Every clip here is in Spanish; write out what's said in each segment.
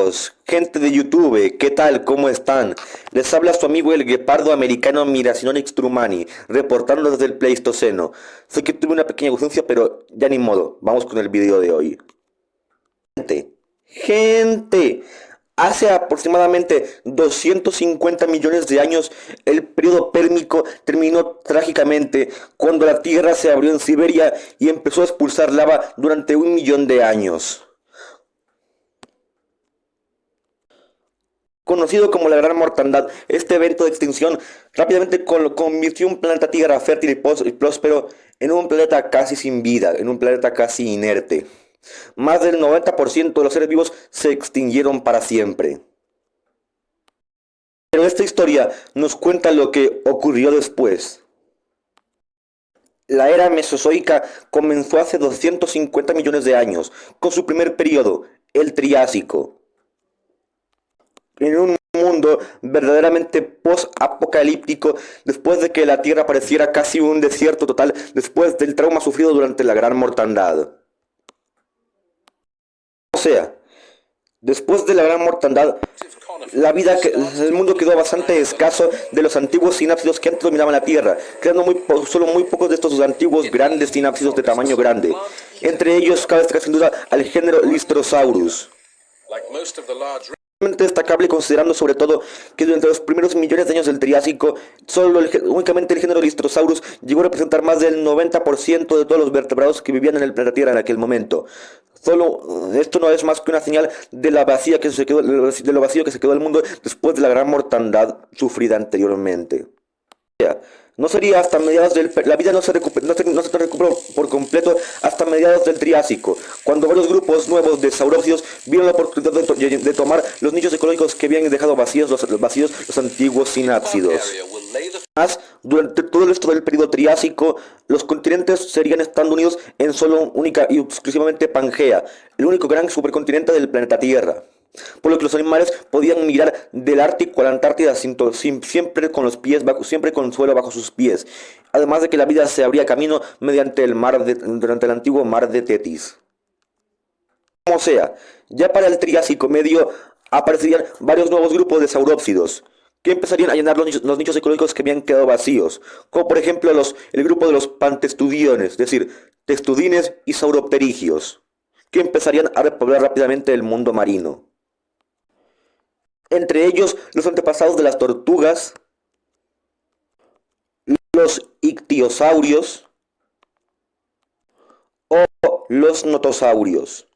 Bienvenidos, gente de YouTube, ¿qué tal? ¿Cómo están? Les habla su amigo el guepardo americano Miracinonyx Trumani, reportando desde el Pleistoceno. Sé que tuve una pequeña ausencia, pero ya ni modo, vamos con el video de hoy. Gente, hace aproximadamente 250 millones de años, el periodo pérmico terminó trágicamente cuando la Tierra se abrió en Siberia y empezó a expulsar lava durante 1 millón de años. Conocido como la Gran Mortandad, este evento de extinción rápidamente convirtió un planeta Tierra fértil y próspero en un planeta casi sin vida, en un planeta casi inerte. Más del 90% de los seres vivos se extinguieron para siempre. Pero esta historia nos cuenta lo que ocurrió después. La era mesozoica comenzó hace 250 millones de años, con su primer periodo, el Triásico. En un mundo verdaderamente post-apocalíptico, después de que la Tierra pareciera casi un desierto total, después del trauma sufrido durante la Gran Mortandad. O sea, después de la Gran Mortandad, el mundo quedó bastante escaso de los antiguos sinápsidos que antes dominaban la Tierra, quedando solo muy pocos de estos antiguos grandes sinápsidos de tamaño grande. Entre ellos cabe destacar sin duda al género Lystrosaurus. Destacable considerando sobre todo que durante los primeros millones de años del Triásico, únicamente el género Lystrosaurus llegó a representar más del 90% de todos los vertebrados que vivían en el planeta Tierra en aquel momento. Esto no es más que una señal de lo vacío que se quedó el mundo después de la gran mortandad sufrida anteriormente. No sería hasta mediados la vida no se recuperó por completo hasta mediados del Triásico, cuando varios grupos nuevos de saurópodos vieron la oportunidad de tomar los nichos ecológicos que habían dejado vacíos los antiguos sinápsidos. Además, durante todo el resto del periodo Triásico, los continentes seguirían estando unidos en solo única y exclusivamente Pangea, el único gran supercontinente del planeta Tierra. Por lo que los animales podían migrar del Ártico a la Antártida siempre con el suelo bajo sus pies, además de que la vida se abría camino mediante durante el antiguo mar de Tetis. Como sea, ya para el Triásico medio aparecerían varios nuevos grupos de saurópsidos, que empezarían a llenar los nichos ecológicos que habían quedado vacíos, como por ejemplo el grupo de los pantestudiones, es decir, testudines y sauropterigios, que empezarían a repoblar rápidamente el mundo marino. Entre ellos los antepasados de las tortugas, los ictiosaurios o los notosaurios.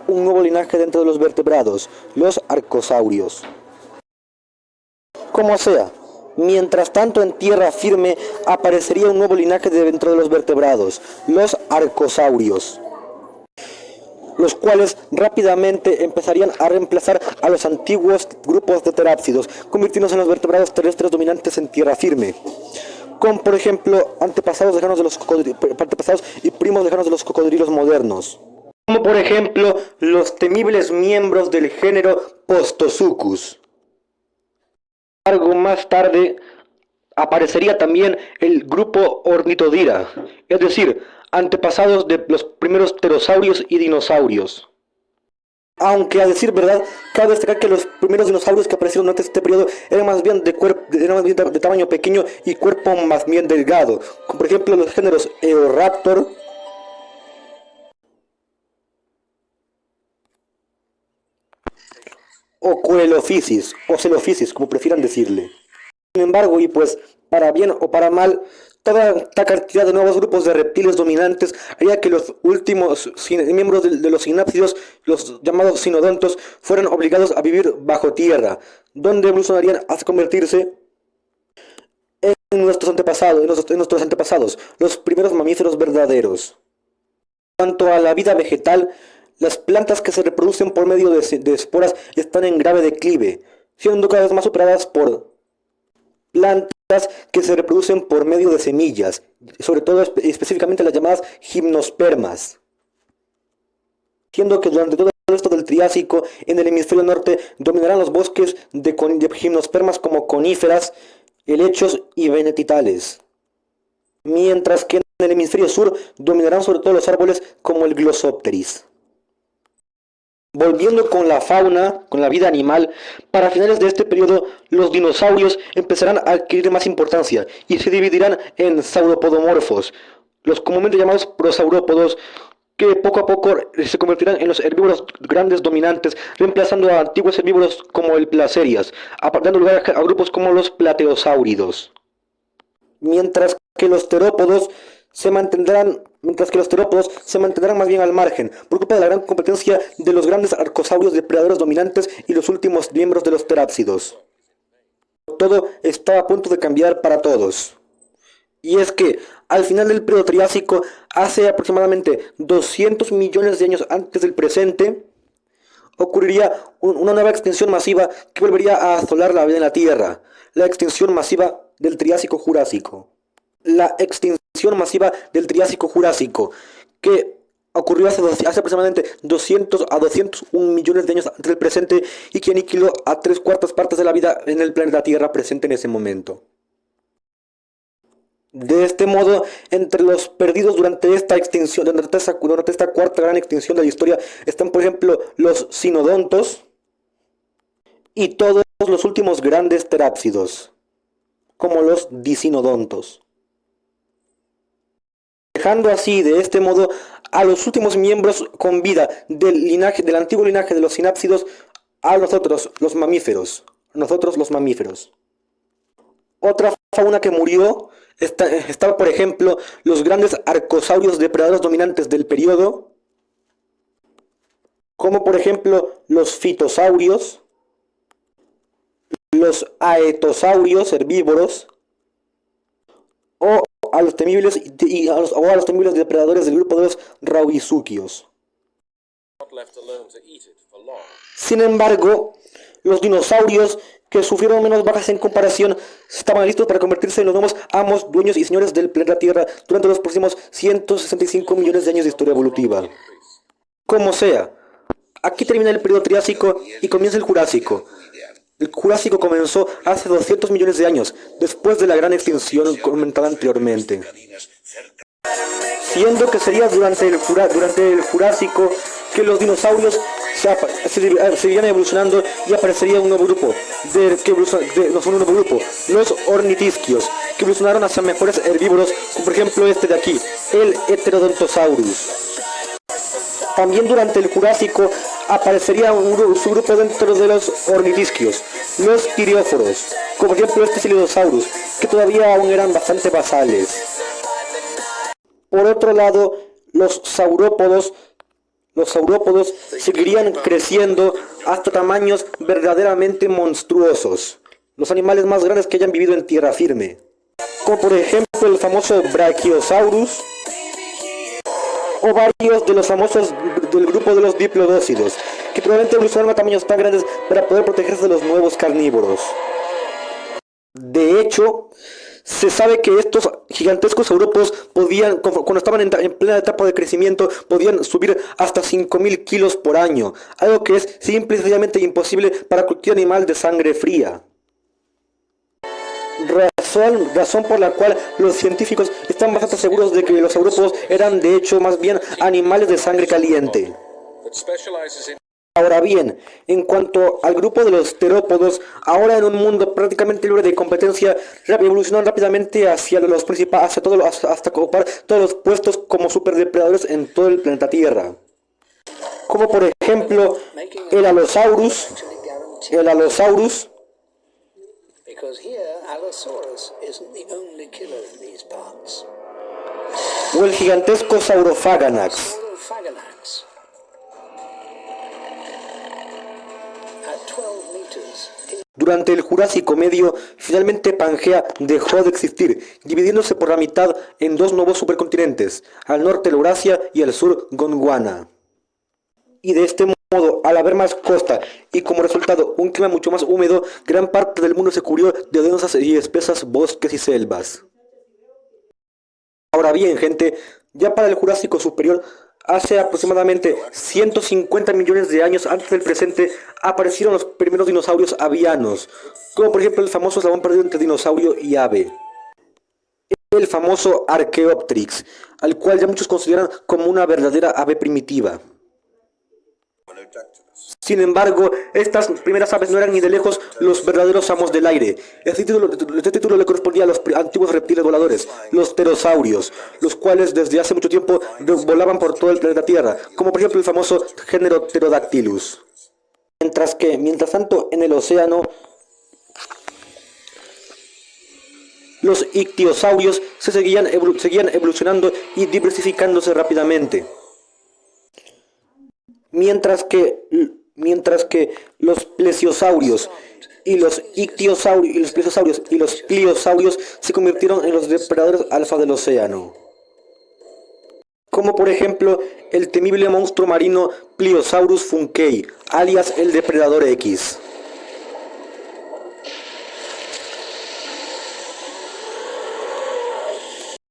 Un nuevo linaje dentro de los vertebrados, los arcosaurios. Como sea, mientras tanto en tierra firme aparecería un nuevo linaje dentro de los vertebrados, los arcosaurios, los cuales rápidamente empezarían a reemplazar a los antiguos grupos de terápsidos, convirtiéndose en los vertebrados terrestres dominantes en tierra firme, como por ejemplo antepasados y primos lejanos de los cocodrilos modernos, como por ejemplo los temibles miembros del género Postosuchus. Algo más tarde aparecería también el grupo Ornitodira, es decir, antepasados de los primeros pterosaurios y dinosaurios. Aunque a decir verdad, cabe destacar que los primeros dinosaurios que aparecieron durante este periodo eran más bien de tamaño pequeño y cuerpo más bien delgado, como por ejemplo los géneros Eoraptor, o Coelophysis, o Celophysis, como prefieran decirle. Sin embargo, y pues, para bien o para mal, toda esta cantidad de nuevos grupos de reptiles dominantes haría que los últimos miembros de los sinápsidos, los llamados sinodontos, fueran obligados a vivir bajo tierra, donde evolucionarían hasta convertirse en nuestros antepasados, los primeros mamíferos verdaderos. En cuanto a la vida vegetal, las plantas que se reproducen por medio de esporas están en grave declive, siendo cada vez más superadas por plantas que se reproducen por medio de semillas, sobre todo específicamente las llamadas gimnospermas. Siendo que durante todo el resto del Triásico, en el hemisferio norte, dominarán los bosques de gimnospermas como coníferas, helechos y venetitales. Mientras que en el hemisferio sur dominarán sobre todo los árboles como el Glossopteris. Volviendo con la fauna, con la vida animal, para finales de este periodo los dinosaurios empezarán a adquirir más importancia y se dividirán en sauropodomorfos, los comúnmente llamados prosaurópodos, que poco a poco se convertirán en los herbívoros grandes dominantes, reemplazando a antiguos herbívoros como el Placerias, dando lugar a grupos como los plateosáuridos. Mientras que los terópodos se mantendrán más bien al margen, por culpa de la gran competencia de los grandes arcosaurios depredadores dominantes y los últimos miembros de los terápsidos. Todo está a punto de cambiar para todos. Y es que, al final del periodo Triásico, hace aproximadamente 200 millones de años antes del presente, ocurriría una nueva extinción masiva que volvería a asolar la vida en la Tierra, la extinción masiva del Triásico-Jurásico. La extinción masiva del Triásico-Jurásico, que ocurrió hace aproximadamente 200 a 201 millones de años antes del presente y que aniquiló a 3/4 partes de la vida en el planeta Tierra presente en ese momento. De este modo, entre los perdidos durante esta extinción, durante esta cuarta gran extinción de la historia, están por ejemplo los sinodontos y todos los últimos grandes terápsidos, como los disinodontos. Dejando así, de este modo, a los últimos miembros con vida del antiguo linaje de los sinápsidos, a nosotros, los mamíferos. Otra fauna que murió estaba, por ejemplo, los grandes arcosaurios depredadores dominantes del periodo, como por ejemplo los fitosaurios, los aetosaurios herbívoros, o a los temibles depredadores del grupo de los rauisuquios. Sin embargo, los dinosaurios, que sufrieron menos bajas en comparación, estaban listos para convertirse en los nuevos amos, dueños y señores del planeta Tierra durante los próximos 165 millones de años de historia evolutiva. Como sea, aquí termina el periodo Triásico y comienza el Jurásico. El Jurásico comenzó hace 200 millones de años, después de la gran extinción comentada anteriormente. Siendo que sería durante el Jurásico que los dinosaurios seguirían evolucionando y aparecería un nuevo grupo, los ornitisquios, que evolucionaron hacia mejores herbívoros, como por ejemplo este de aquí, el Heterodontosaurus. También durante el Jurásico aparecería su grupo dentro de los ornitisquios, los tirióforos, como por ejemplo este Celidosaurus, que todavía aún eran bastante basales. Por otro lado, los saurópodos seguirían creciendo hasta tamaños verdaderamente monstruosos, los animales más grandes que hayan vivido en tierra firme, como por ejemplo el famoso Brachiosaurus, o varios de los famosos del grupo de los diplodócidos, que probablemente evolucionaron a tamaños tan grandes para poder protegerse de los nuevos carnívoros. De hecho, se sabe que estos gigantescos saurópodos podían, cuando estaban en plena etapa de crecimiento, podían subir hasta 5.000 kilos por año, algo que es simple y sencillamente imposible para cualquier animal de sangre fría. Razón por la cual los científicos están bastante seguros de que los saurópodos eran de hecho más bien animales de sangre caliente. Ahora bien, en cuanto al grupo de los terópodos, ahora en un mundo prácticamente libre de competencia, evolucionan rápidamente hasta ocupar todos los puestos como superdepredadores en todo el planeta Tierra. Como por ejemplo el Allosaurus, o el gigantesco Saurophaganax. Durante el Jurásico Medio, finalmente Pangea dejó de existir, dividiéndose por la mitad en dos nuevos supercontinentes, al norte el Eurasia y al sur Gondwana. Y de este modo, al haber más costa y como resultado un clima mucho más húmedo, gran parte del mundo se cubrió de densas y espesas bosques y selvas. Ahora bien, gente, ya para el Jurásico Superior, hace aproximadamente 150 millones de años antes del presente, aparecieron los primeros dinosaurios avianos, como por ejemplo el famoso eslabón perdido entre dinosaurio y ave, el famoso Archaeopteryx, al cual ya muchos consideran como una verdadera ave primitiva. Sin embargo, estas primeras aves no eran ni de lejos los verdaderos amos del aire. Este título le correspondía a los antiguos reptiles voladores, los pterosaurios, los cuales desde hace mucho tiempo volaban por todo el planeta Tierra, como por ejemplo el famoso género Pterodactylus. Mientras tanto, en el océano, los ictiosaurios seguían evolucionando y diversificándose rápidamente. Mientras que los plesiosaurios y los pliosaurios se convirtieron en los depredadores alfa del océano. Como por ejemplo el temible monstruo marino Pliosaurus funkei, alias el Depredador X.